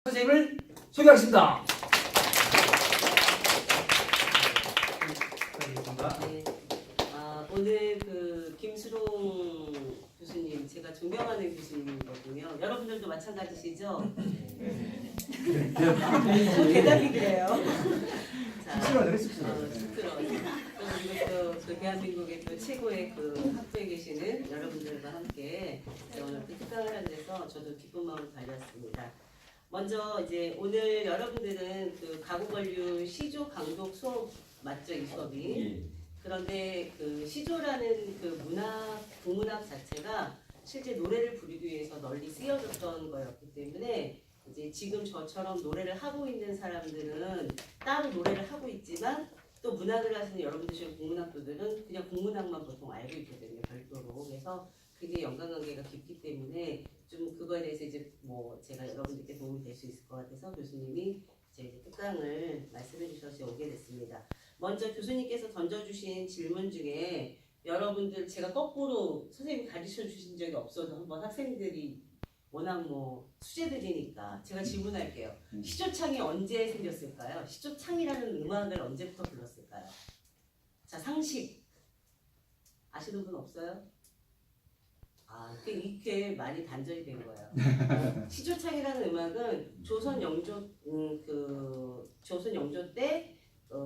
선생님을 소개하겠습니다. 네. 오늘 김수롱 교수님, 제가 존경하는 교수님이거든요. 여러분들도 마찬가지시죠? 대답이 그래요. 자, 쑥스러워요. 그리고 또 대한민국의 또 최고의 학교에 계시는 여러분들과 함께 오늘 특강을 하는 데서 저도 기쁜 마음을 달렸습니다. 먼저 이제 오늘 여러분들은 가구건류 시조 강독 수업 맞죠, 이 수업이? 그런데 시조라는 국문학 자체가 실제 노래를 부르기 위해서 널리 쓰여졌던 거였기 때문에 이제 지금 저처럼 노래를 하고 있는 사람들은 따로 노래를 하고 있지만 또 문학을 하시는 여러분들 국문학도들은 그냥 국문학만 보통 알고 있거든요, 별도로. 그래서 굉장히 연관관계가 깊기 때문에 좀 그거에 대해서 이제 제가 여러분들께 도움이 될 수 있을 것 같아서 교수님이 이제 특강을 말씀해 주셔서 오게 됐습니다. 먼저 교수님께서 던져주신 질문 중에 여러분들 제가 거꾸로 선생님이 가르쳐 주신 적이 없어도 한번 학생들이 워낙 수재들이니까 제가 질문할게요. 시조창이 언제 생겼을까요? 시조창이라는 음악을 언제부터 불렀을까요? 자, 상식 아시는 분 없어요? 이렇게 많이 단절이 된 거예요. 시조창이라는 음악은 조선 영조 때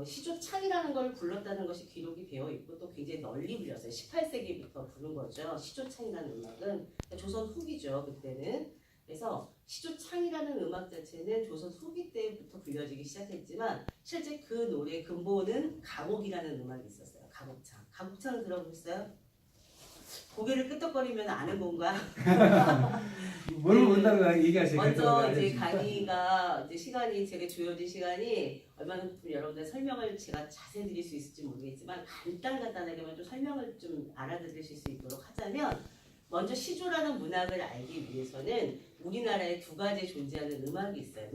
시조창이라는 걸 불렀다는 것이 기록이 되어 있고 또 굉장히 널리 불렸어요. 18세기부터 부른 거죠. 시조창이라는 음악은 조선 후기죠, 그때는. 그래서 시조창이라는 음악 자체는 조선 후기 때부터 불려지기 시작했지만 실제 그 노래 근본은 가곡이라는 음악이 있었어요. 가곡창. 가곡창 들어보셨어요? 고개를 끄덕거리면 아는 건가? 뭘 모른다고 얘기하시니까 먼저 이제 강의가 이제 시간이 제가 주어진 시간이 얼마만큼 여러분들 설명을 제가 자세히 드릴 수 있을지 모르겠지만 간단하게만 좀 설명을 좀 알아들으실 수 있도록 하자면 먼저 시조라는 문학을 알기 위해서는 우리나라에 두 가지 존재하는 음악이 있어요.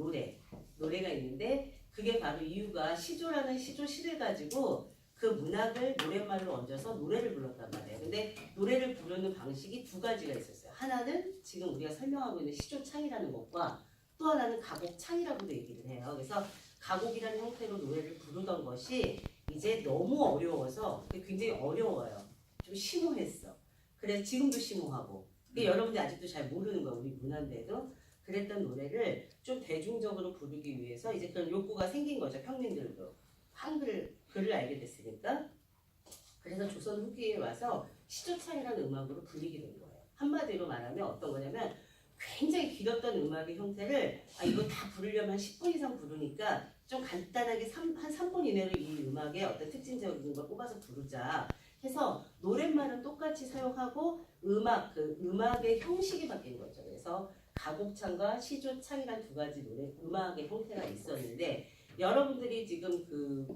노래가 있는데 그게 바로 이유가 시조라는 시조시를 가지고 그 문학을 노랫말로 얹어서 노래를 불렀단 말이에요. 근데 노래를 부르는 방식이 두 가지가 있었어요. 하나는 지금 우리가 설명하고 있는 시조창이라는 것과 또 하나는 가곡창이라고도 얘기를 해요. 그래서 가곡이라는 형태로 노래를 부르던 것이 이제 너무 어려워서 굉장히 어려워요. 좀 심오했어. 그래서 지금도 심오하고 여러분들 아직도 잘 모르는 거예요. 우리 문화인데도. 그랬던 노래를 좀 대중적으로 부르기 위해서 이제 그런 욕구가 생긴 거죠. 평민들도. 글을 알게 됐으니까. 그래서 조선 후기에 와서 시조창이라는 음악으로 불리게 된 거예요. 한마디로 말하면 어떤 거냐면 굉장히 길었던 음악의 형태를 이거 다 부르려면 10분 이상 부르니까 좀 간단하게 한 3분 이내로 이 음악의 어떤 특징적인 걸 뽑아서 부르자 해서 노랫말은 똑같이 사용하고 음악의 형식이 바뀐 거죠. 그래서 가곡창과 시조창이란 두 가지 음악의 형태가 있었는데 여러분들이 지금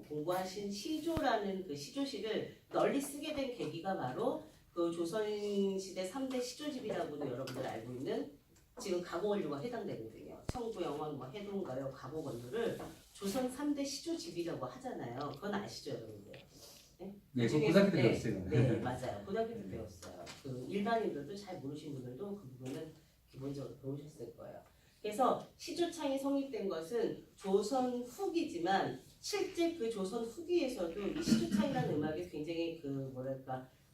공부하신 시조라는 시조시를 널리 쓰게 된 계기가 바로 조선시대 3대 시조집이라고도 여러분들 알고 있는 지금 가곡원류가 해당되거든요. 청구영원, 해동가요, 가곡원류를 조선 3대 시조집이라고 하잖아요. 그건 아시죠, 여러분들? 네, 고등학교 때 배웠어요. 네, 맞아요. 고등학교 때 배웠어요. 일반인들도 잘 모르신 분들도 그 부분은 기본적으로 배우셨을 거예요. 그래서 시조창이 성립된 것은 조선 후기지만 실제 조선 후기에서도 이 시조창이라는 음악에 굉장히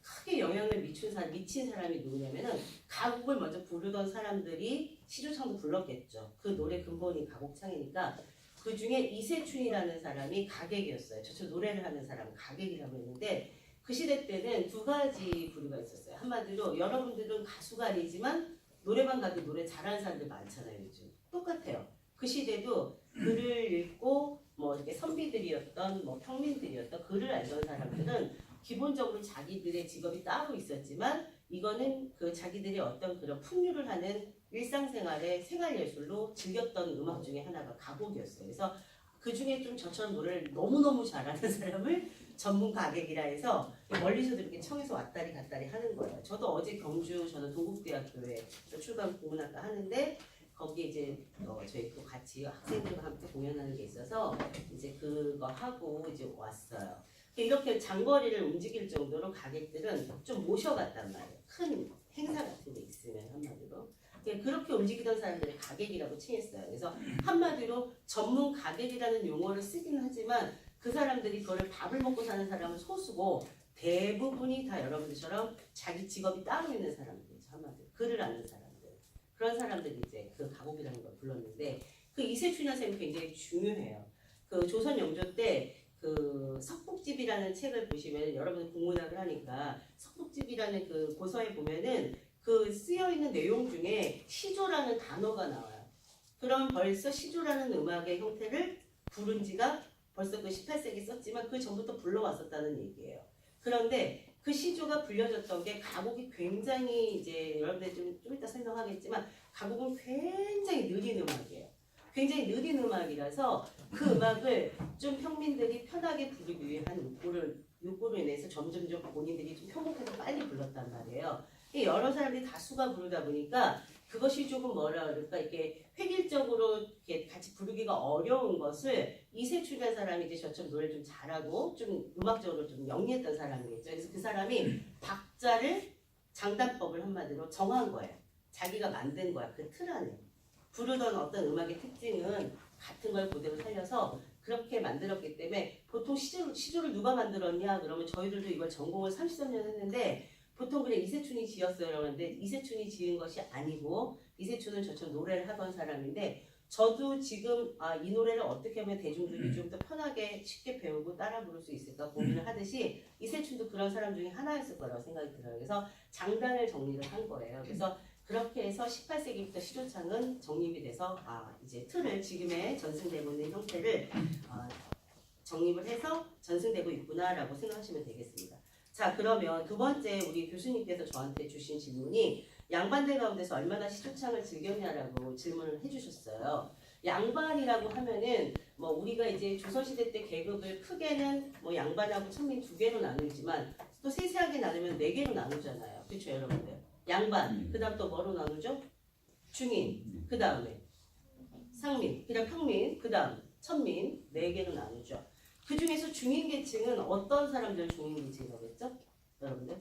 크게 영향을 미친 사람이 누구냐면은 가곡을 먼저 부르던 사람들이 시조창도 불렀겠죠. 그 노래 근본이 가곡창이니까 그 중에 이세춘이라는 사람이 가객이었어요. 저처럼 노래를 하는 사람은 가객이라고 했는데 그 시대 때는 두 가지 부류가 있었어요. 한마디로 여러분들은 가수가 아니지만 노래방 가도 노래 잘하는 사람들 많잖아요. 요즘 똑같아요. 그 시대도 글을 읽고 이렇게 선비들이었던 평민들이었던 글을 알던 사람들은 기본적으로 자기들의 직업이 따로 있었지만 이거는 자기들이 어떤 그런 풍류를 하는 일상생활의 생활예술로 즐겼던 음악 중에 하나가 가곡이었어요. 그래서 그 중에 좀 저처럼 노래를 너무너무 잘하는 사람을 전문 가객이라 해서 멀리서도 이렇게 청에서 왔다리 갔다리 하는 거예요. 저도 어제 저는 동국대학교에 출간 공문학과 하는데 거기에 이제 저희 같이 학생들과 함께 공연하는 게 있어서 이제 그거 하고 이제 왔어요. 이렇게 장거리를 움직일 정도로 가객들은 좀 모셔갔단 말이에요. 큰 행사 같은 게 있으면 한마디로. 그렇게 움직이던 사람들을 가객이라고 칭했어요. 그래서 한마디로 전문 가객이라는 용어를 쓰긴 하지만 그 사람들이 그거를 밥을 먹고 사는 사람은 소수고 대부분이 다 여러분들처럼 자기 직업이 따로 있는 사람들이죠. 한마디로 글을 아는 사람들. 그런 사람들이 이제 그 가곡이라는 걸 불렀는데 그 이세춘야쌤이 굉장히 중요해요. 그 조선 영조 때 그 석북집이라는 책을 보시면 여러분 국문학을 하니까 석북집이라는 그 고서에 보면은 그 쓰여 있는 내용 중에 시조라는 단어가 나와요. 그럼 벌써 시조라는 음악의 형태를 부른 지가 벌써 그 18세기 썼지만 그 전부터 불러왔었다는 얘기예요. 그런데 그 시조가 불려졌던 게 가곡이 굉장히 이제 여러분들 좀 이따 설명하겠지만 가곡은 굉장히 느린 음악이에요. 굉장히 느린 음악이라서 그 음악을 좀 평민들이 편하게 부르기 위한 욕구로 인해서 점점점 본인들이 좀 표목해서 빨리 불렀단 말이에요. 여러 사람들이 다수가 부르다 보니까 그것이 조금 뭐라 그럴까 이렇게 획일적으로 이렇게 같이 부르기가 어려운 것을 이세춘이라는 사람이 이제 저처럼 노래를 좀 잘하고 좀 음악적으로 좀 영리했던 사람이겠죠. 그래서 그 사람이 박자를 장단법을 한마디로 정한 거예요. 자기가 만든 거야. 그 틀 안에. 부르던 어떤 음악의 특징은 같은 걸 그대로 살려서 그렇게 만들었기 때문에 보통 시조를 누가 만들었냐 그러면 저희들도 이걸 전공을 33년 했는데 보통 그냥 이세춘이 지었어요. 그러는데 이세춘이 지은 것이 아니고 이세춘은 저처럼 노래를 하던 사람인데 저도 지금 이 노래를 어떻게 하면 대중들이 좀 더 편하게 쉽게 배우고 따라 부를 수 있을까 고민을 하듯이 이세춘도 그런 사람 중에 하나였을 거라고 생각이 들어요. 그래서 장단을 정리를 한 거예요. 그래서 그렇게 해서 18세기부터 시조창은 정립이 돼서 이제 틀을 지금의 전승되고 있는 형태를 정립을 해서 전승되고 있구나라고 생각하시면 되겠습니다. 자, 그러면 두 번째 우리 교수님께서 저한테 주신 질문이 양반들 가운데서 얼마나 시조창을 즐겼냐라고 질문을 해주셨어요. 양반이라고 하면은 뭐 우리가 이제 조선시대 때 계급을 크게는 뭐 양반하고 천민 두 개로 나누지만 또 세세하게 나누면 네 개로 나누잖아요. 그렇죠, 여러분들? 양반, 그 다음 또 뭐로 나누죠? 중인, 그 다음에 상민, 그다음 평민, 그 다음 천민, 네 개로 나누죠. 그 중에서 중인 계층은 어떤 사람들 중인 계층이라고 했죠? 여러분들?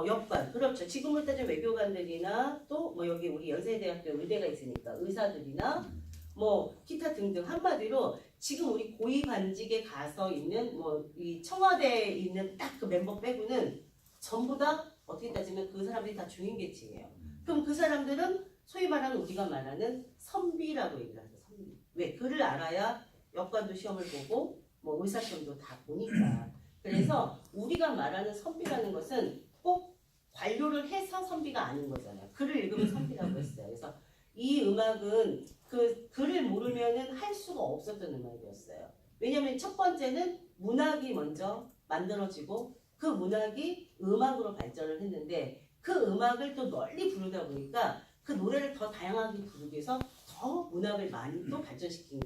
역관. 그렇죠. 지금으로 따지면 외교관들이나 또 뭐 여기 우리 연세대학교 의대가 있으니까 의사들이나 뭐 기타 등등 한마디로 지금 우리 고위관직에 가서 있는 뭐 이 청와대에 있는 딱 그 멤버 빼고는 전부 다 어떻게 따지면 그 사람들이 다 중인 계층이에요. 그럼 그 사람들은 소위 말하는 우리가 말하는 선비라고 얘기를 하죠. 선비. 왜? 글을 알아야 역관도 시험을 보고 뭐 의사 시험도 다 보니까. 그래서 우리가 말하는 선비라는 것은 꼭 관료를 해서 선비가 아닌 거잖아요. 글을 읽으면 선비라고 했어요. 그래서 이 음악은 그 글을 모르면은 할 수가 없었던 음악이었어요. 왜냐하면 첫 번째는 문학이 먼저 만들어지고 그 문학이 음악으로 발전을 했는데 그 음악을 또 널리 부르다 보니까 그 노래를 더 다양하게 부르기 위해서 더 문학을 많이 또 발전시킨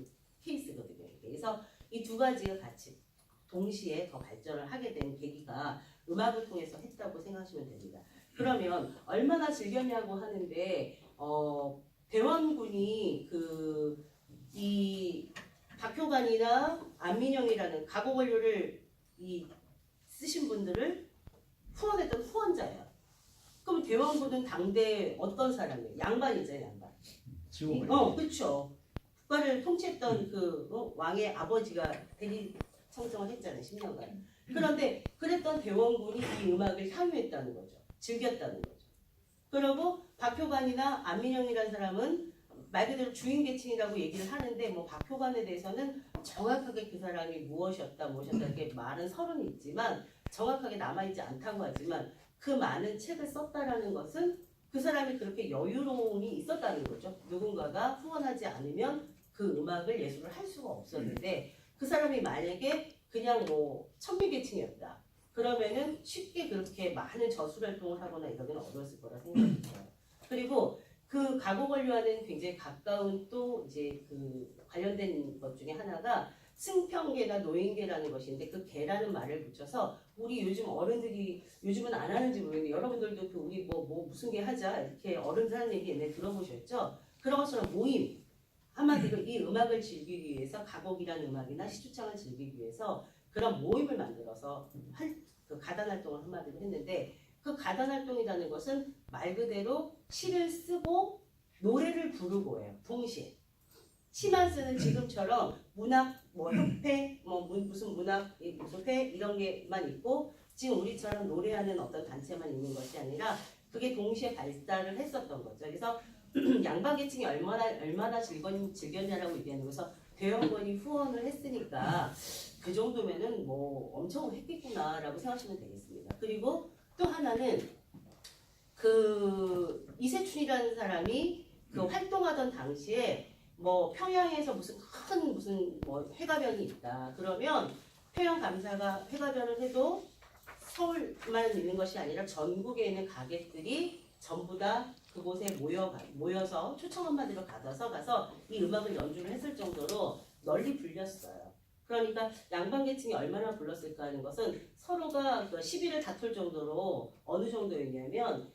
케이스거든요. 그래서 이 두 가지가 같이 동시에 더 발전을 하게 된 계기가 음악을 통해서 했다고 생각하시면 됩니다. 그러면 얼마나 즐겼냐고 하는데 대원군이 이 박효관이나 안민영이라는 가곡원료를 쓰신 분들을 후원했던 후원자예요. 그럼 대원군은 당대 어떤 사람이에요? 양반이잖아요, 양반. 그렇죠. 국가를 통치했던 그 왕의 아버지가 대리 청정을 했잖아요, 10년간. 그런데 그랬던 대원군이 이 음악을 향유했다는 거죠. 즐겼다는 거죠. 그리고 박효관이나 안민영이라는 사람은 말 그대로 주인 계층이라고 얘기를 하는데 뭐 박효관에 대해서는 정확하게 그 사람이 무엇이었다 이렇게 말은 서론이 있지만 정확하게 남아있지 않다고 하지만 그 많은 책을 썼다라는 것은 그 사람이 그렇게 여유로움이 있었다는 거죠. 누군가가 후원하지 않으면 그 음악을 예술을 할 수가 없었는데 그 사람이 만약에 그냥 뭐 천민계층이었다. 그러면은 쉽게 그렇게 많은 저술활동을 하거나 이러기는 어려웠을 거라 생각이 들어요. 그리고 그 가곡원료와는 굉장히 가까운 또 이제 그 관련된 것 중에 하나가 승평계나 노인계라는 것인데 그 계라는 말을 붙여서 우리 요즘 어른들이 요즘은 안 하는지 모르겠는데 여러분들도 그 우리 뭐 무슨 계 하자 이렇게 어른들 하는 얘기 옛날에 들어보셨죠? 그런 것처럼 모임 한마디로 이 음악을 즐기기 위해서 가곡이라는 음악이나 시주창을 즐기기 위해서 그런 모임을 만들어서 그 가단 활동을 한마디로 했는데 그 가단 활동이라는 것은 말 그대로 시를 쓰고 노래를 부르고예요. 동시에. 시만 쓰는 지금처럼 문학 뭐 협회 무슨 문학 무슨 회 이런 게만 있고 지금 우리처럼 노래하는 어떤 단체만 있는 것이 아니라 그게 동시에 발달을 했었던 거죠. 그래서 양반 계층이 얼마나 즐겼냐라고 얘기하는 거서 대형권이 후원을 했으니까 그 정도면은 뭐 엄청 했겠구나라고 생각하시면 되겠습니다. 그리고 또 하나는 그 이세춘이라는 사람이 그 활동하던 당시에 뭐 평양에서 무슨 뭐 회가변이 있다. 그러면 평양 감사가 회가변을 해도 서울만 있는 것이 아니라 전국에 있는 가게들이 전부 다 그곳에 모여서 초청 한마디로 가서 이 음악을 연주를 했을 정도로 널리 불렸어요. 그러니까 양반 계층이 얼마나 불렀을까 하는 것은 서로가 그 시비를 다툴 정도로 어느 정도였냐면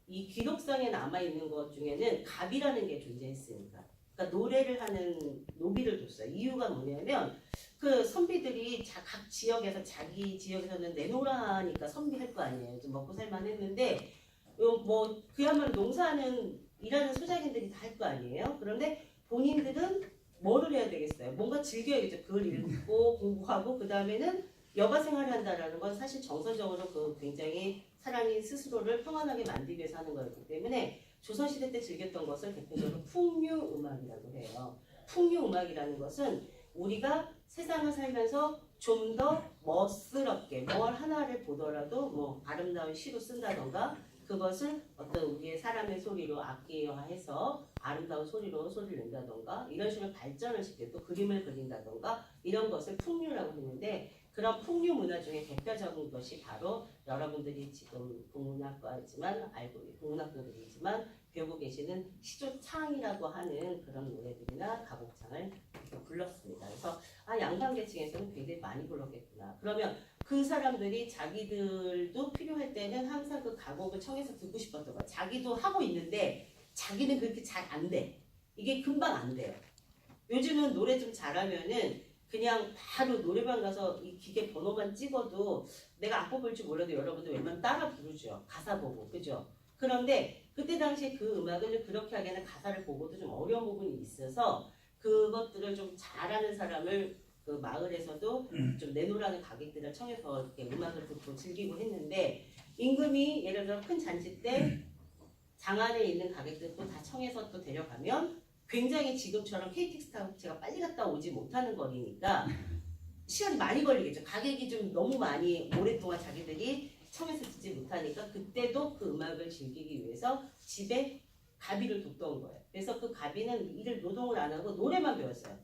이 기록상에 남아있는 것 중에는 갑이라는 게 존재했으니까 그러니까 노래를 하는 노비를 뒀어요. 이유가 뭐냐면 그 선비들이 각 지역에서 자기 지역에서는 내놓으라 하니까 선비할 거 아니에요. 좀 먹고 살만 했는데 뭐 그야말로 농사하는 일하는 소작인들이 다 할 거 아니에요. 그런데 본인들은 뭐를 해야 되겠어요? 뭔가 즐겨야겠죠. 글 읽고 공부하고 그 다음에는 여가 생활을 한다라는 건 사실 정서적으로 그 굉장히 사람이 스스로를 평안하게 만들기 위해서 하는 거였기 때문에 조선시대 때 즐겼던 것을 대표적으로 풍류음악이라고 해요. 풍류음악이라는 것은 우리가 세상을 살면서 좀 더 멋스럽게 뭘 하나를 보더라도 뭐 아름다운 시로 쓴다던가 그것을 어떤 우리의 사람의 소리로 악기화해서 아름다운 소리로 소리를 낸다던가 이런 식으로 발전을 시키고 또 그림을 그린다던가 이런 것을 풍류라고 했는데 그런 풍류 문화 중에 대표적인 것이 바로 여러분들이 지금 동문학과지만 동문학도들이지만 배우고 계시는 시조창이라고 하는 그런 노래들이나 가곡창을 불렀습니다. 그래서 양반 계층에서는 굉장히 많이 불렀겠구나. 그러면 그 사람들이 자기들도 필요할 때는 항상 그 가곡을 청해서 듣고 싶었던 거야. 자기도 하고 있는데 자기는 그렇게 잘 안 돼. 이게 금방 안 돼요. 요즘은 노래 좀 잘하면은 그냥 바로 노래방 가서 이 기계 번호만 찍어도 내가 악보 볼 줄 몰라도 여러분들 웬만하면 따라 부르죠. 가사 보고. 그죠? 그런데 그때 당시에 그 음악을 그렇게 하기에는 가사를 보고도 좀 어려운 부분이 있어서 그것들을 좀 잘하는 사람을 그 마을에서도 좀 내놓으라는 가객들을 청해서 이렇게 음악을 듣고 즐기고 했는데 임금이 예를 들어 큰 잔치 때 장안에 있는 가객들도 다 청해서 또 데려가면 굉장히 지금처럼 KTX 타고 제가 빨리 갔다 오지 못하는 거리니까 시간이 많이 걸리겠죠. 가격이 좀 너무 많이 오랫동안 자기들이 청해서 듣지 못하니까 그때도 그 음악을 즐기기 위해서 집에 가비를 뒀던 거예요. 그래서 그 가비는 일을 노동을 안 하고 노래만 배웠어요.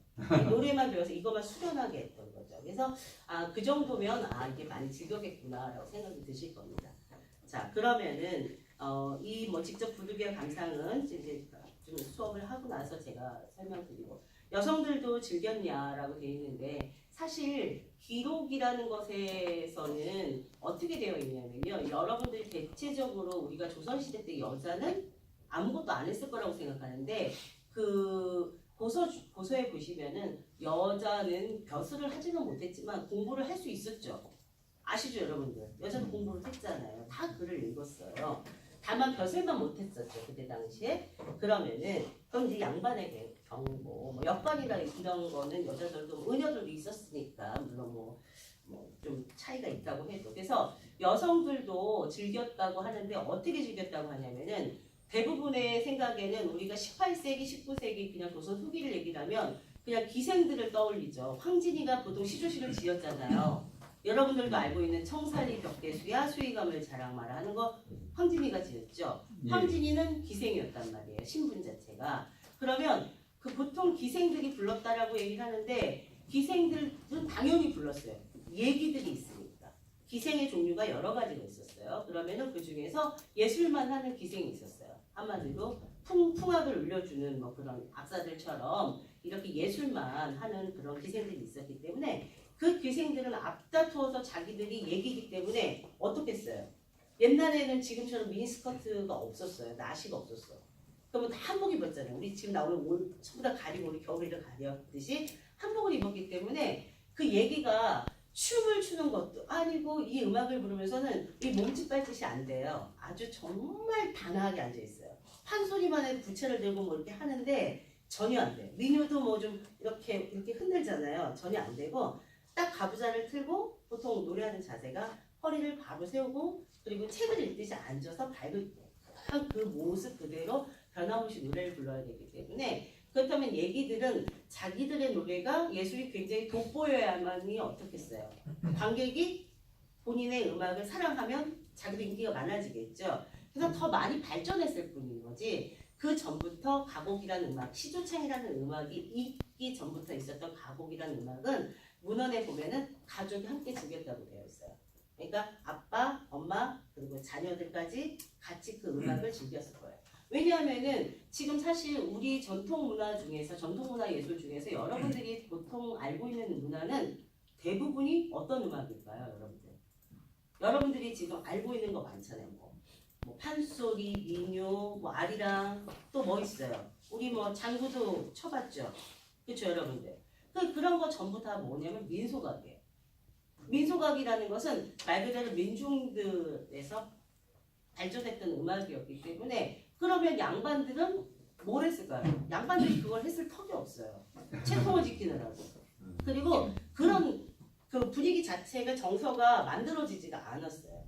노래만 배워서 이것만 수련하게 했던 거죠. 그래서 그 정도면 이게 많이 즐겼겠구나라고 생각이 드실 겁니다. 자 그러면은 이 뭐 직접 부르기와 감상은 이제 좀 수업을 하고 나서 제가 설명드리고 여성들도 즐겼냐라고 되어 있는데 사실 기록이라는 것에서는 어떻게 되어 있냐면요. 여러분들이 대체적으로 우리가 조선시대 때 여자는 아무것도 안 했을 거라고 생각하는데 그 고서에 보시면은 여자는 벼슬을 하지는 못했지만 공부를 할 수 있었죠. 아시죠 여러분들? 여자도 공부를 했잖아요. 다 글을 읽었어요. 다만 벼슬만 못했었죠 그때 당시에. 그러면은 그럼 이제 양반에게 경고, 뭐 역관이나 이런 거는 여자들도 은여들도 있었으니까 물론 뭐 좀 차이가 있다고 해도 그래서 여성들도 즐겼다고 하는데 어떻게 즐겼다고 하냐면은 대부분의 생각에는 우리가 18세기, 19세기 그냥 조선 후기를 얘기하면 그냥 기생들을 떠올리죠. 황진이가 보통 시조시를 지었잖아요. 여러분들도 알고 있는 청살리 벽대수야 수의감을 자랑마라 하는 거 황진이가 지었죠. 황진이는 기생이었단 말이에요. 신분 자체가. 그러면 그 보통 기생들이 불렀다라고 얘기를 하는데 기생들은 당연히 불렀어요. 얘기들이 있으니까. 기생의 종류가 여러 가지가 있었어요. 그러면은 그 중에서 예술만 하는 기생이 있었어요. 한마디로 풍악을 울려주는 뭐 그런 악사들처럼 이렇게 예술만 하는 그런 기생들이 있었기 때문에 그 기생들은 앞다투어서 자기들이 얘기이기 때문에 어떻게 했어요? 옛날에는 지금처럼 미니스커트가 없었어요. 나시가 없었어. 그러면 다 한복 입었잖아요. 우리 지금 나오는 옷 전부 다 가리고 우리 겨울이를 가렸듯이 한복을 입었기 때문에 그 얘기가 춤을 추는 것도 아니고 이 음악을 부르면서는 이 몸짓 발짓이 안 돼요. 아주 정말 단아하게 앉아 있어요. 판소리만 해도 부채를 들고 뭐 이렇게 하는데 전혀 안 돼요. 민요도 뭐 좀 이렇게 흔들잖아요. 전혀 안 되고 딱 가부좌를 틀고 보통 노래하는 자세가 허리를 바로 세우고 그리고 책을 읽듯이 앉아서 밝은 그 모습 그대로 변함없이 노래를 불러야 되기 때문에 그렇다면 얘기들은 자기들의 노래가 예술이 굉장히 돋보여야만이 어떻겠어요. 관객이 본인의 음악을 사랑하면 자기도 인기가 많아지겠죠. 그래서 더 많이 발전했을 뿐인 거지. 그 전부터 가곡이라는 음악, 시조창이라는 음악이 있기 전부터 있었던 가곡이라는 음악은 문헌에 보면은 가족이 함께 즐겼다고 되어 있어요. 그러니까 아빠, 엄마 그리고 자녀들까지 같이 그 음악을 즐겼을 거예요. 왜냐하면은 지금 사실 우리 전통 문화 중에서 전통 문화 예술 중에서 여러분들이 보통 알고 있는 문화는 대부분이 어떤 음악일까요, 여러분들? 여러분들이 지금 알고 있는 거 많잖아요. 뭐 판소리, 민요, 뭐 아리랑 또 뭐 있어요? 우리 뭐 장구도 쳐봤죠, 그렇죠, 여러분들? 그런 거 전부 다 뭐냐면 민속악이에요. 민속악이라는 것은 말 그대로 민중들에서 발전했던 음악이었기 때문에 그러면 양반들은 뭘 했을까요? 양반들이 그걸 했을 턱이 없어요. 채통을 지키느라고. 그리고 그런 그 분위기 자체가 정서가 만들어지지가 않았어요.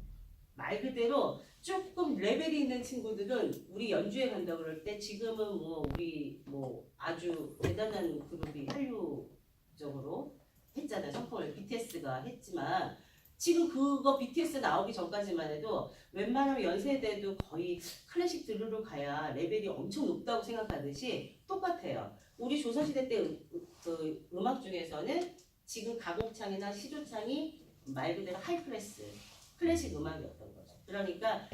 말 그대로 조금 레벨이 있는 친구들은 우리 연주회 간다 그럴 때 지금은 뭐 우리 뭐 아주 대단한 그룹이 한류적으로 했잖아요. 성공을 BTS가 했지만 지금 그거 BTS 나오기 전까지만 해도 웬만하면 연세대도 거의 클래식 들으러 가야 레벨이 엄청 높다고 생각하듯이 똑같아요. 우리 조선시대 때 그 음악 중에서는 지금 가곡창이나 시조창이 말 그대로 하이클래스 클래식 음악이었던 거죠. 그러니까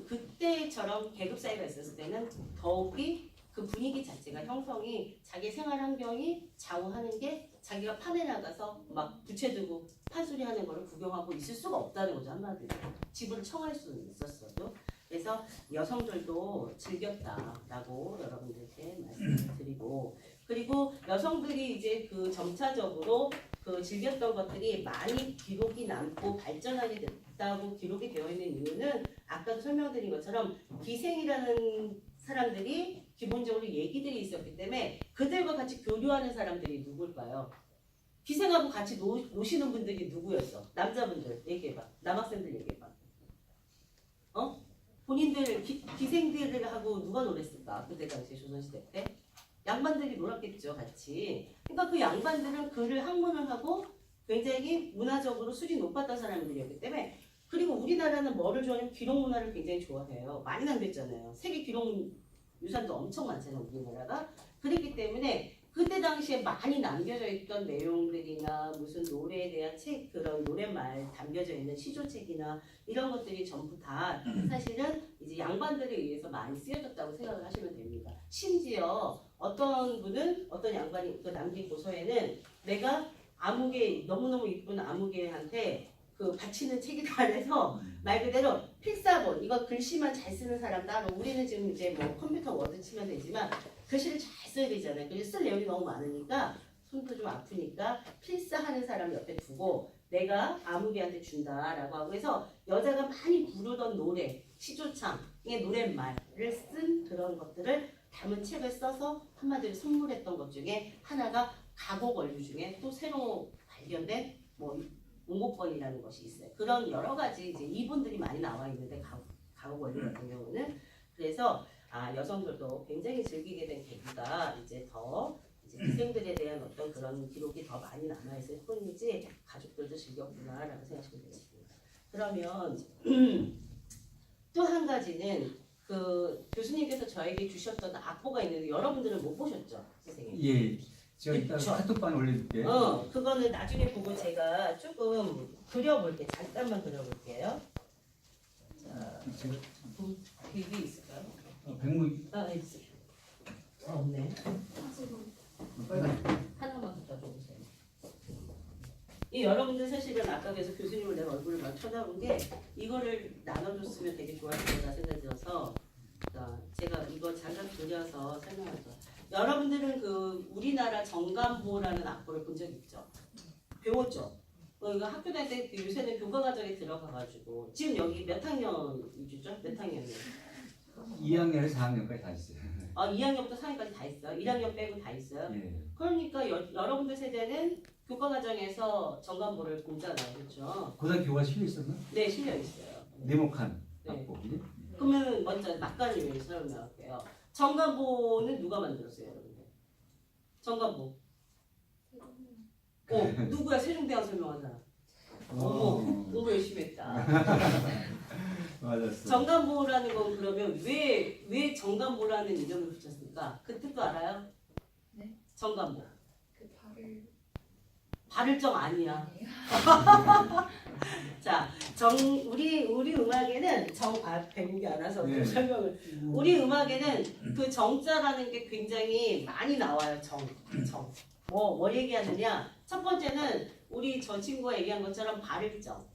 그때처럼 계급 사이가 있었을 때는 더욱이 그 분위기 자체가 형성이 자기 생활 환경이 좌우하는 게 자기가 판에 나가서 막 부채 들고 판소리 하는 거를 구경하고 있을 수가 없다는 거죠. 한마디로 집을 청할 수는 있었어도. 그래서 여성들도 즐겼다라고 여러분들께 말씀을 드리고 그리고 여성들이 이제 그 점차적으로 그 즐겼던 것들이 많이 기록이 남고 발전하게 됐다고 기록이 되어 있는 이유는 아까도 설명드린 것처럼 기생이라는 사람들이 기본적으로 얘기들이 있었기 때문에 그들과 같이 교류하는 사람들이 누굴까요? 기생하고 같이 노시는 분들이 누구였어? 남자분들 얘기해봐. 남학생들 얘기해봐. 본인들 기생들하고 누가 놀았을까? 그때 당시 조선시대 때? 양반들이 놀았겠죠, 같이. 그러니까 그 양반들은 글을 학문을 하고 굉장히 문화적으로 수준이 높았던 사람들이었기 때문에 그리고 우리나라는 뭐를 좋아하냐면 기록 문화를 굉장히 좋아해요. 많이 남겼잖아요. 세계 기록 유산도 엄청 많잖아요, 우리나라가. 그렇기 때문에 그때 당시에 많이 남겨져 있던 내용들이나 무슨 노래에 대한 책, 그런 노랫말 담겨져 있는 시조책이나 이런 것들이 전부 다 사실은 이제 양반들에 의해서 많이 쓰여졌다고 생각을 하시면 됩니다. 심지어 어떤 분은 어떤 양반이 그 남긴 고서에는 내가 아무개 너무너무 이쁜 아무개한테 그 바치는 책이다 해서 말 그대로 필사본 이거 글씨만 잘 쓰는 사람 따로 우리는 지금 이제 뭐 컴퓨터 워드 치면 되지만 글씨를 잘 써야 되잖아요. 그리고 쓸 내용이 너무 많으니까 손도 좀 아프니까 필사하는 사람 옆에 두고 내가 아무개한테 준다라고 하고 해서 여자가 많이 부르던 노래 시조창의 노랫말을 쓴 그런 것들을 담은 책을 써서 한마디로 선물했던 것 중에 하나가 가곡 원류 중에 또 새로 발견된 뭐 옹곡번이라는 것이 있어요. 그런 여러 가지 이제 이분들이 많이 나와 있는데 가곡 원류 같은 경우는 그래서 여성들도 굉장히 즐기게 된 계기가 이제 더 이제 기생들에 대한 어떤 그런 기록이 더 많이 남아 있을 뿐이지 가족들도 즐겼구나라고 생각하시면 되겠습니다. 그러면 또 한 가지는 그 교수님께서 저에게 주셨던 악보가 있는데 여러분들은 못 보셨죠, 선생님? 예. 제가 이따 그쵸? 카톡방에 올려줄게. 그거는 나중에 보고 제가 조금 그려볼게요. 잠깐만 그려볼게요. 자, 이게 있을까요? 백문 있어요. 없네. 빨간. 하나만 갖다 줘보세요. 이 여러분들 사실은 아까 그래서 교수님을 내가 얼굴을 막 쳐다본 게 이거를 나눠줬으면 되게 좋았을 거라 생각이 들어서 제가 이거 잠깐 그려서 설명하죠. 여러분들은 그 우리나라 정감보라는 악보를 본 적 있죠? 배웠죠? 이거 학교 다닐 때 요새는 교과 과정에 들어가가지고 지금 여기 몇 학년 위주죠? 몇 학년이에요? 2학년에서 4학년까지 다 있어요. 2학년부터 4학년까지 다 있어요. 1학년 빼고 다 있어요. 예. 그러니까 여러분들 세대는 교과 과정에서 정관보를 보잖아요, 그렇죠? 고등학교 교과 실려 있었나? 네, 실려 있어요. 네모칸 네. 악보. 그러면 먼저 막간을 위해서 설명할게요. 정관보는 누가 만들었어요, 여러분들? 정관보. 누구야? 세종대왕 설명한 사람. 어머, 너무 열심히 했다. 맞았어. 정관보라는 건 그러면 왜 정관보라는 이름을 붙였습니까? 그 뜻도 알아요? 네. 정관보. 그 발을 발을정 아니야. 자, 우리 음악에는 배국이 알아서 네. 설명을. 우리 음악에는 그 정자라는 게 굉장히 많이 나와요. 정. 뭐 얘기하느냐? 첫 번째는 우리 저 친구가 얘기한 것처럼 발을정.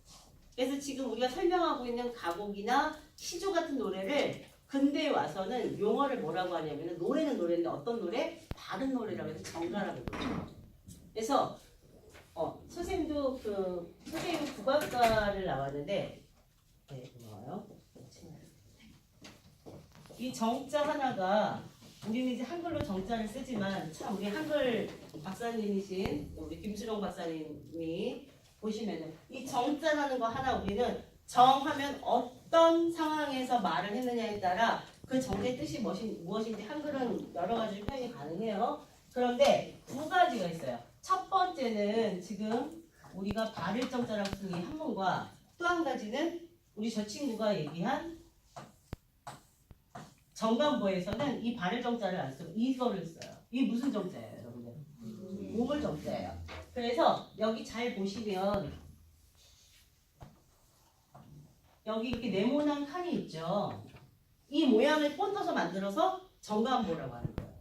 그래서 지금 우리가 설명하고 있는 가곡이나 시조 같은 노래를 근대에 와서는 용어를 뭐라고 하냐면은 노래는 노래인데 어떤 노래? 바른 노래라고 해서 정가라고 그러죠. 그래서 선생님도 선생님 국악과를 나왔는데 네, 고마워요. 이 정자 하나가 우리는 이제 한글로 정자를 쓰지만 참 우리 한글 박사님이신 우리 김수롱 박사님이 보시면은 이 정자라는 거 하나 우리는 정하면 어떤 상황에서 말을 했느냐에 따라 그 정의 뜻이 무엇인지 한글은 여러 가지 표현이 가능해요. 그런데 두 가지가 있어요. 첫 번째는 지금 우리가 발을 정자라고 쓰는 이 한문과 또 한 가지는 우리 저 친구가 얘기한 정관보에서는 이 발을 정자를 안 쓰고 이거를 써요. 이게 무슨 정자예요, 여러분들? 우물 정자예요. 그래서 여기 잘 보시면 여기 이렇게 네모난 칸이 있죠. 이 모양을 본떠서 만들어서 정관보라고 하는 거예요.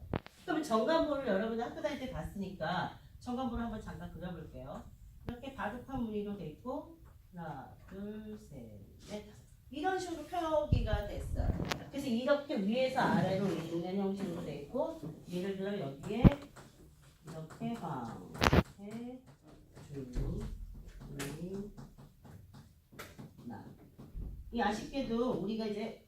그러면 정관보를 여러분들 학교 다닐 때 봤으니까 정관보를 한번 잠깐 그려볼게요. 이렇게 바둑판 무늬로 돼 있고 하나, 둘, 셋, 넷, 다섯. 이런 식으로 표기가 됐어요. 그래서 이렇게 위에서 아래로 있는 형식으로 돼 있고 예를 들어 여기에 이렇게 황해, 주, 미, 나. 이 아쉽게도 우리가 이제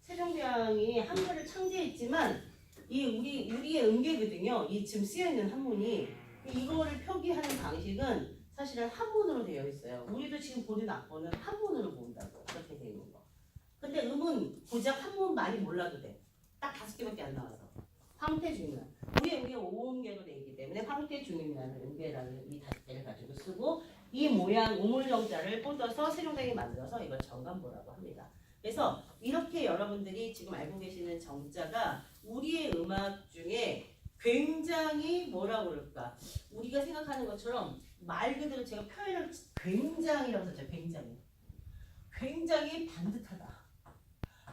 세종대왕이 한글을 창제했지만 우리의 음계거든요. 이 지금 쓰여 있는 한문이 이거를 표기하는 방식은 사실은 한문으로 되어 있어요. 우리도 지금 보는 악보는 한문으로 본다고 그렇게 되어 있는 거. 근데 음은 고작 한문 많이 몰라도 돼. 딱 5개밖에 안 나와서. 황태중은 우리의 음계 5음계로 되어 있기 때문에 황태중이라는 음계라는 이 5개를 가지고 쓰고 이 모양 우물정자를 꽂아서 세종대왕이 만들어서 이걸 정관보라고 합니다. 그래서 이렇게 여러분들이 지금 알고 계시는 정자가 우리의 음악 중에 굉장히 뭐라고 그럴까? 우리가 생각하는 것처럼 말 그대로 제가 표현을 굉장히라고 썼죠. 굉장히 반듯하다.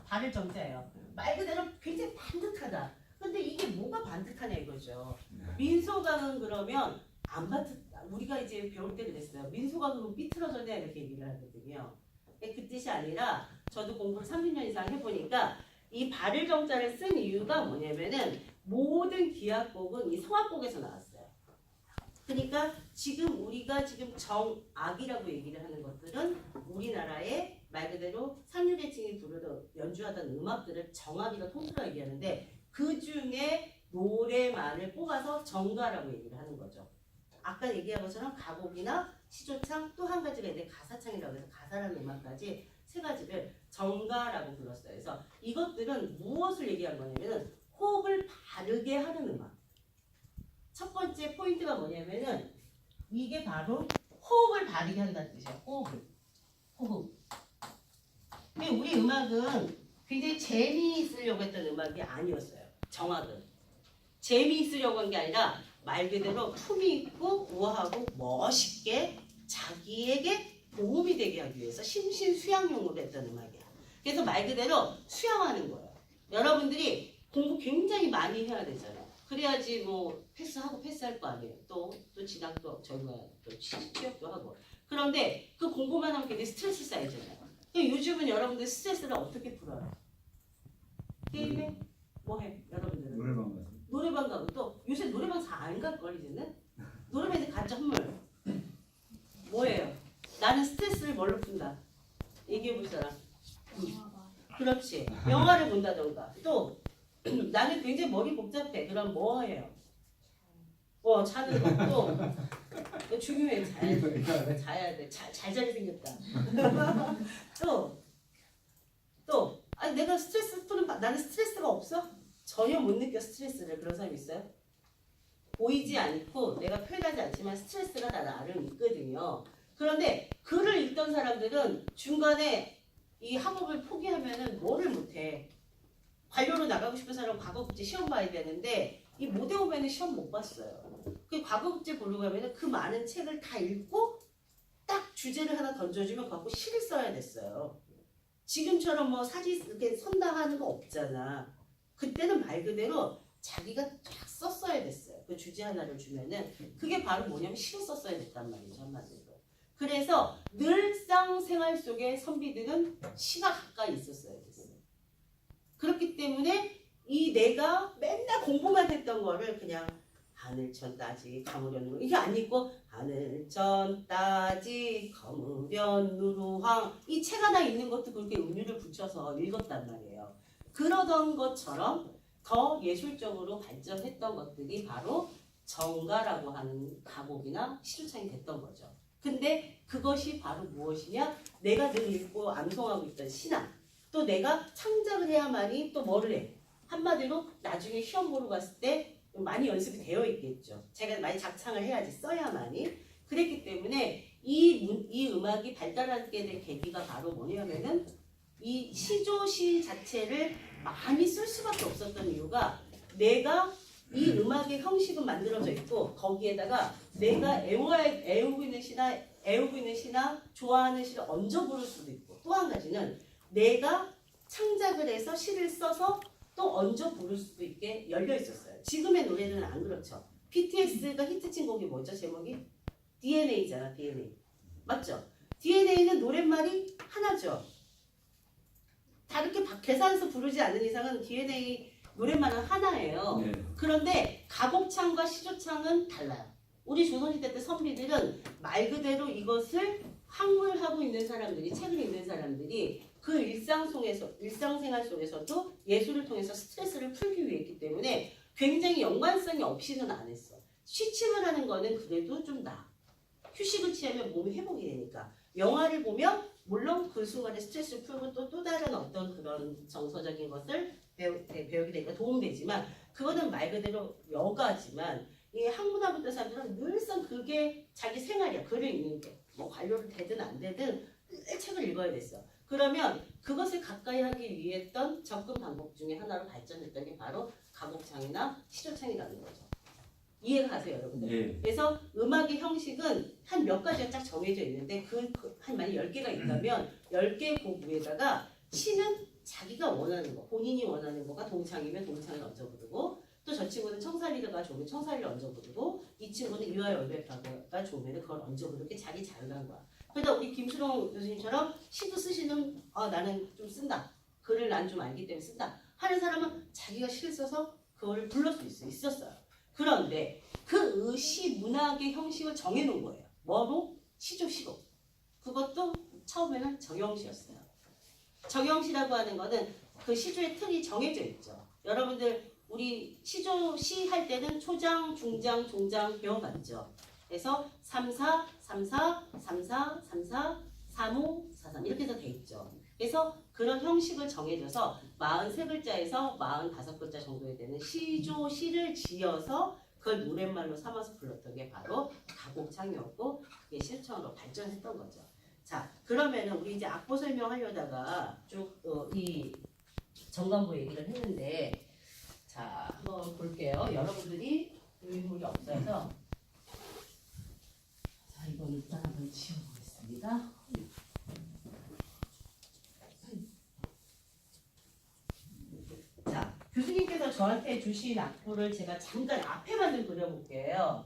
발을 정자예요. 말 그대로 굉장히 반듯하다. 근데 이게 뭐가 반듯하냐 이거죠. 민소강은 그러면 안 반듯. 우리가 이제 배울 때 그랬어요. 민소강은 삐뚤어졌냐 이렇게 얘기를 하거든요. 그 뜻이 아니라 저도 공부를 30년 이상 해보니까 이 발을 정자를 쓴 이유가 뭐냐면은 모든 기악곡은 이 성악곡에서 나왔어요. 그러니까 지금 우리가 지금 정악이라고 얘기를 하는 것들은 우리나라의 말 그대로 상류계층이 연주하던 음악들을 정악이라 통틀어 얘기하는데 그 중에 노래만을 뽑아서 정가라고 얘기를 하는 거죠. 아까 얘기한 것처럼 가곡이나 시조창 또 한 가지가 있는데 가사창이라고 해서 가사라는 음악까지 세 가지를 정가라고 불렀어요. 그래서 이것들은 무엇을 얘기한 거냐면은 호흡을 바르게 하는 음악. 첫 번째 포인트가 뭐냐면은 이게 바로 호흡을 바르게 한다는 뜻이에요. 호흡. 근데 우리 음악은 굉장히 재미있으려고 했던 음악이 아니었어요. 정악은. 재미있으려고 한 게 아니라 말 그대로 품이 있고 우아하고 멋있게 자기에게 도움이 되게 하기 위해서 심신수양용으로 했던 음악이야. 그래서 말 그대로 수양하는 거예요. 여러분들이 공부 굉장히 많이 해야 되잖아요. 그래야지 뭐 패스할 거 아니에요. 또 진학도 또 취업도 하고. 그런데 그 공부만 하면 굉장히 스트레스 쌓이잖아요. 요즘은 여러분들 스트레스를 어떻게 풀어요? 게임해? 뭐 해? 여러분들은? 노래방 가서. 노래방 가고 또 요새 노래방 잘 안 갈걸 이제는? 노래방 이제 가짜 선물. 뭐 그렇지. 영화를 본다던가. 또 나는 굉장히 머리 복잡해. 그럼 뭐 해요? 자는 거. 또 중요해. 자야 돼. 잘 자게 생겼다. 또 아니 내가 스트레스 푸는 나는 스트레스가 없어? 전혀 못 느껴 스트레스를. 그런 사람 있어요? 보이지 않고 내가 표현하지 않지만 스트레스가 나를 있거든요. 그런데 글을 읽던 사람들은 중간에 이 학업을 포기하면은 뭐를 못해. 관료로 나가고 싶은 사람은 과거국제 시험 봐야 되는데 이 못 외우면은 시험 못 봤어요. 그 과거국제 보러 가면은 그 많은 책을 다 읽고 딱 주제를 하나 던져주면 갖고 시를 써야 됐어요. 지금처럼 뭐 사진 이렇게 선다 하는 거 없잖아. 그때는 말 그대로 자기가 쫙 썼어야 됐어요. 그 주제 하나를 주면은 그게 바로 뭐냐면 시를 썼어야 됐단 말이죠. 한마디로. 그래서 늘상 생활 속에 선비들은 시가 가까이 있었어야 됐어요. 그렇기 때문에 이 내가 맨날 공부만 했던 거를 그냥 하늘천 따지 가무련 누루 이게 안 읽고 하늘천 따지 가무련 누루황 이 책 하나 읽는 것도 그렇게 은유를 붙여서 읽었단 말이에요. 그러던 것처럼 더 예술적으로 발전했던 것들이 바로 정가라고 하는 가곡이나 시조창이 됐던 거죠. 근데 그것이 바로 무엇이냐? 내가 늘 읽고 암송하고 있던 시나 또 내가 창작을 해야만이 또 뭐를 해? 한마디로 나중에 시험 보러 갔을 때 많이 연습이 되어 있겠죠. 제가 많이 작창을 해야지 써야만이. 그랬기 때문에 이 음악이 발달하게 된 계기가 바로 뭐냐면은 이 시조시 자체를 많이 쓸 수밖에 없었던 이유가 내가 이 음악의 형식은 만들어져 있고 거기에다가 내가 애우고 있는 시나 좋아하는 시를 얹어 부를 수도 있고 또 한 가지는 내가 창작을 해서 시를 써서 또 얹어 부를 수도 있게 열려 있었어요. 지금의 노래는 안 그렇죠. BTS가 히트친 곡이 뭐죠? 제목이? DNA잖아. DNA. 맞죠? DNA는 노랫말이 하나죠. 다르게 계산해서 부르지 않는 이상은 DNA 노랫말은 하나예요. 네. 그런데 가곡창과 시조창은 달라요. 우리 조선시대 때 선비들은 말 그대로 이것을 학문하고 있는 사람들이 책을 읽는 사람들이 그 일상생활 속에서도 예술을 통해서 스트레스를 풀기 위해 했기 때문에 굉장히 연관성이 없이는 안 했어. 취침을 하는 거는 그래도 좀 나아. 휴식을 취하면 몸이 회복이 되니까. 영화를 보면 물론 그 순간에 스트레스를 풀고 또 다른 어떤 그런 정서적인 것을 배우게 되니까 도움되지만 그거는 말 그대로 여가지만 이 학문하고 있는 사람들은 늘상 그게 자기 생활이야. 글을 읽는 게. 뭐 관료를 되든 안 되든 늘 책을 읽어야 됐어. 그러면 그것을 가까이 하기 위해 했던 접근 방법 중에 하나로 발전했던 게 바로 가곡창이나 시조창이라는 거죠. 이해가 가세요, 여러분들? 네. 그래서 음악의 형식은 한 몇 가지가 딱 정해져 있는데 한 만약 10개가 있다면 10개 곡 위에다가 시는 자기가 원하는 거, 본인이 원하는 거가 동창이면 동창을 얹어 부르고 또 저 친구는 청살리가 좋으면 청살리를 얹어 부르고 이 친구는 이화열배가가 좋으면 그걸 얹어 부르게 자기 자유한 거야. 그러다 우리 김수롱 교수님처럼 시도 쓰시는 나는 좀 쓴다. 글을 난 좀 알기 때문에 쓴다. 하는 사람은 자기가 시를 써서 그거를 불러줄 수 있었어요. 그런데 그 시 문학의 형식을 정해놓은 거예요. 뭐로? 시조시로. 그것도 처음에는 정형시였어요. 정형시라고 하는 거는 그 시조의 틀이 정해져 있죠. 여러분들 우리 시조시 할 때는 초장, 중장, 종장 배워봤죠. 그래서 3사, 3사, 3사, 3사, 3호, 4삼 이렇게 해서 돼 있죠. 그래서 그런 형식을 정해줘서 43글자에서 45글자 정도에 되는 시조시를 지어서 그걸 노랫말로 삼아서 불렀던 게 바로 가곡창이었고 그게 실천으로 발전했던 거죠. 자, 그러면은 우리 이제 악보 설명하려다가 쭉 이 정관보 얘기를 했는데 자, 한번 볼게요. 여러분들이 의문이 없어서 자, 이건 일단 한번 지워보겠습니다. 자, 교수님께서 저한테 주신 악보를 제가 잠깐 앞에만 좀 그려볼게요.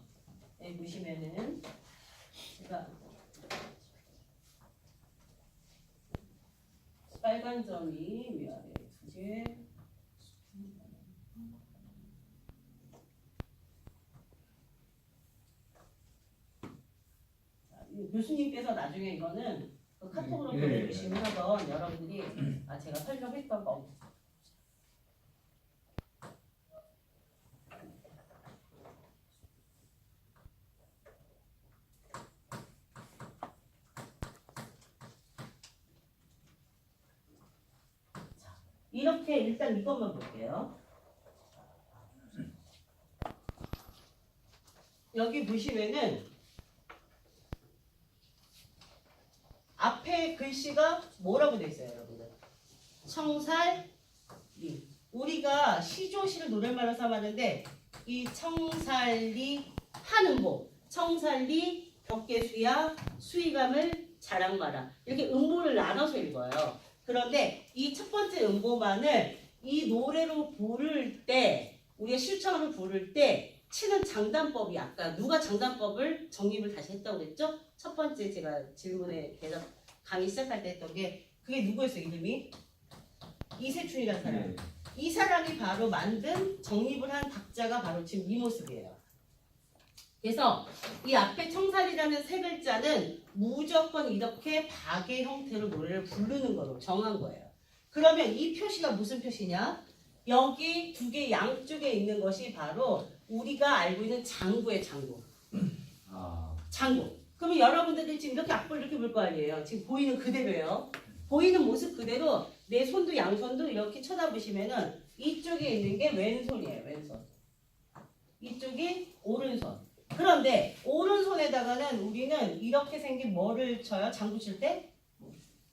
네, 보시면은 제가 빨간 점이 위아래 2개 교수님께서 나중에 이거는 그 카톡으로 예. 보내주시면 한번 여러분들이 제가 설명했던 거. 자, 이렇게 일단 이것만 볼게요. 여기 보시면은 앞에 글씨가 뭐라고 돼 있어요, 여러분들? 청살리. 우리가 시조시를 노랫말로 삼았는데 이 청살리 한음보, 청살리 벽계수야 수위감을 자랑마라 이렇게 음보를 나눠서 읽어요. 그런데 이 첫 번째 음보만을 이 노래로 부를 때 우리가 실청으로 부를 때 치는 장단법이 아까 누가 장단법을 정립을 다시 했다고 그랬죠? 첫 번째 제가 질문에 대답 강의 시작할 때 했던 게 그게 누구였어요? 이름이? 이세춘이라는 사람. 네. 이 사람이 바로 만든 정립을 한 박자가 바로 지금 이 모습이에요. 그래서 이 앞에 청살이라는 세 글자는 무조건 이렇게 박의 형태로 노래를 부르는 거로 정한 거예요. 그러면 이 표시가 무슨 표시냐? 여기 두 개 양쪽에 있는 것이 바로 우리가 알고 있는 장구의 장구. 장구. 그러면 여러분들이 지금 이렇게 악보를 이렇게 볼 거 아니에요. 지금 보이는 그대로예요. 보이는 모습 그대로 내 손도 양손도 이렇게 쳐다보시면은 이쪽에 있는 게 왼손이에요. 왼손. 이쪽이 오른손. 그런데 오른손에다가는 우리는 이렇게 생긴 뭐를 쳐요? 장구 칠 때?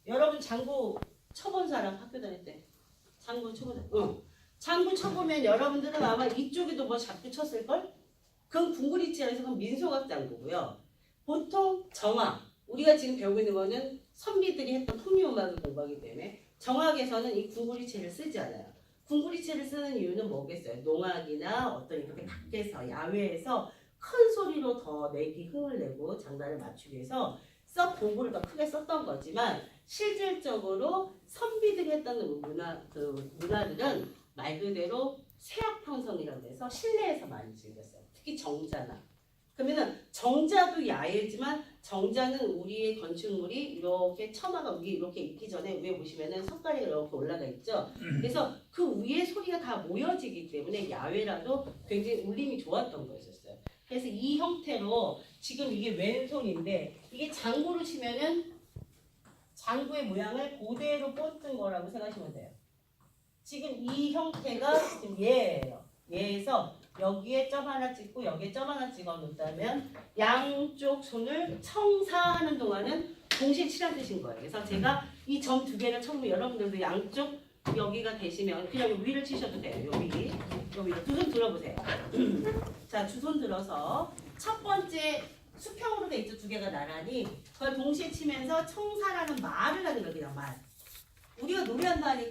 여러분 장구 쳐본 사람 학교 다닐 때? 장구 쳐본 사람? 응. 장구 쳐보면 여러분들은 아마 이쪽에도 뭐 자꾸 쳤을걸? 그건 궁구리치에서 그건 민소각 장구고요. 보통 정악, 우리가 지금 배우고 있는 거는 선비들이 했던 풍류음악을 공부하기 때문에 정악에서는 이 궁구리치를 쓰지 않아요. 궁구리치를 쓰는 이유는 뭐겠어요? 농악이나 어떤 이렇게 밖에서 야외에서 큰 소리로 더 내기 흥을 내고 장단을 맞추기 위해서 공구를 더 크게 썼던 거지만 실질적으로 선비들이 했던 문화들은 말 그대로 세악평성이라고 해서 실내에서 많이 즐겼어요. 특히 정자나. 그러면은 정자도 야외지만 정자는 우리의 건축물이 이렇게 처마가 위에 이렇게 있기 전에 위에 보시면은 석가래가 이렇게 올라가 있죠. 그래서 그 위에 소리가 다 모여지기 때문에 야외라도 굉장히 울림이 좋았던 거였어요. 그래서 이 형태로 지금 이게 왼손인데 이게 장구로 치면은 장구의 모양을 그대로 꽂은 거라고 생각하시면 돼요. 지금 이 형태가 지금 얘예요. 얘에서 여기에 점 하나 찍고 여기에 점 하나 찍어 놓다면 양쪽 손을 청사하는 동안은 동시에 치란 뜻인 거예요. 그래서 제가 이 점 두 개를 쳐보면 여러분들도 양쪽 여기가 되시면 그냥 위를 치셔도 돼요. 여기 두 손 들어보세요. 자, 두 손 들어서 첫 번째 수평으로 돼 있죠. 두 개가 나란히 그걸 동시에 치면서 청사라는 말을 하는 거예요. 그냥 말. 우리가 노래한다 하니까